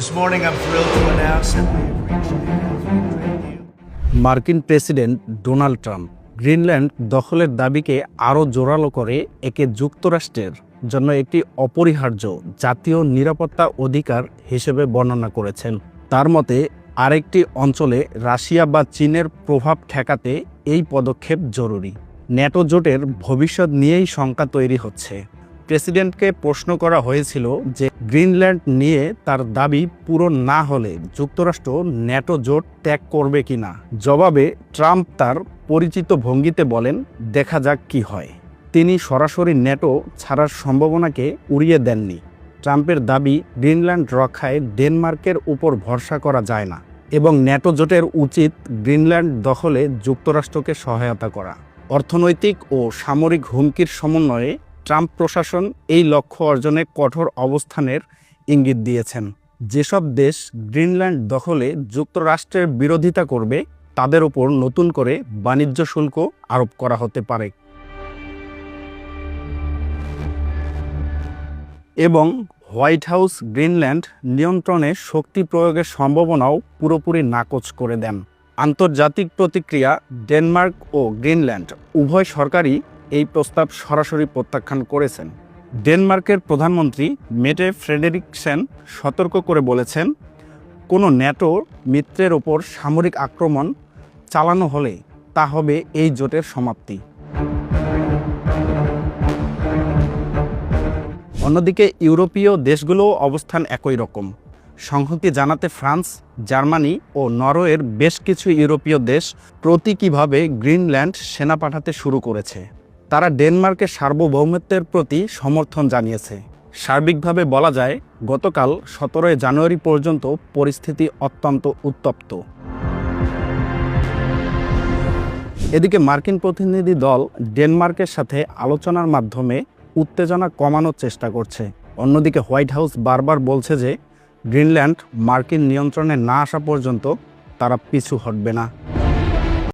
This morning, I'm thrilled to announce that we have reached an free trade deal. মার্কিন president Donald Trump Greenland দখলের দাবিকে আরও জোরালো করে একে যুক্তরাষ্ট্রের জন্য একটি অপরিহার্য জাতীয় নিরাপত্তা অধিকার হিসেবে বর্ণনা করেছেন। তার মতে আরেকটি অঞ্চলে রাশিয়া বা চীনের প্রভাব ঠেকাতে এই পদক্ষেপ জরুরি। ন্যাটো জোটের ভবিষ্যৎ নিয়েই শঙ্কা তৈরি হচ্ছে। প্রেসিডেন্টকে প্রশ্ন করা হয়েছিল যে গ্রিনল্যান্ড নিয়ে তার দাবি পূরণ না হলে যুক্তরাষ্ট্র ন্যাটো জোট ত্যাগ করবে কিনা। জবাবে ট্রাম্প তার পরিচিত ভঙ্গিতে বলেন, দেখা যাক কি হয়। তিনি সরাসরি ন্যাটো ছাড়ার সম্ভাবনাকে উড়িয়ে দেননি। ট্রাম্পের দাবি, গ্রিনল্যান্ড রক্ষায় ডেনমার্কের উপর ভরসা করা যায় না এবং ন্যাটো জোটের উচিত গ্রিনল্যান্ড দখলে যুক্তরাষ্ট্রকে সহায়তা করা। অর্থনৈতিক ও সামরিক হুমকির সমন্বয়ে ট্রাম্প প্রশাসন এই লক্ষ্য অর্জনে কঠোর অবস্থানের ইঙ্গিত দিয়েছেন। যেসব দেশ গ্রিনল্যান্ড দখলে যুক্তরাষ্ট্রের বিরোধিতা করবে তাদের উপর নতুন করে বাণিজ্য শুল্ক আরোপ করা হতে পারে এবং হোয়াইট হাউস গ্রিনল্যান্ড নিয়ন্ত্রণে শক্তি প্রয়োগের সম্ভাবনাও পুরোপুরি নাকচ করে দেন। আন্তর্জাতিক প্রতিক্রিয়া, ডেনমার্ক ও গ্রিনল্যান্ড উভয় সরকারই এই প্রস্তাব সরাসরি প্রত্যাখ্যান করেছেন। ডেনমার্কের প্রধানমন্ত্রী মেটে ফ্রেডেরিকসেন সতর্ক করে বলেছেন, কোনো ন্যাটো মিত্রের ওপর সামরিক আক্রমণ চালানো হলে তা হবে এই জোটের সমাপ্তি। অন্যদিকে ইউরোপীয় দেশগুলোও অবস্থান একই রকম। সংহতি জানাতে ফ্রান্স, জার্মানি ও নরওয়ের বেশ কিছু ইউরোপীয় দেশ প্রতীকীভাবে গ্রিনল্যান্ড সেনা পাঠাতে শুরু করেছে। তারা ডেনমার্কের সার্বভৌমত্বের প্রতি সমর্থন জানিয়েছে। সার্বিকভাবে বলা যায়, গতকাল 17 জানুয়ারি পর্যন্ত পরিস্থিতি অত্যন্ত উত্তপ্ত। এদিকে মার্কিন প্রতিনিধি দল ডেনমার্কের সাথে আলোচনার মাধ্যমে উত্তেজনা কমানোর চেষ্টা করছে। অন্যদিকে হোয়াইট হাউস বারবার বলছে যে গ্রিনল্যান্ড মার্কিন নিয়ন্ত্রণে না আসা পর্যন্ত তারা পিছু হটবে না।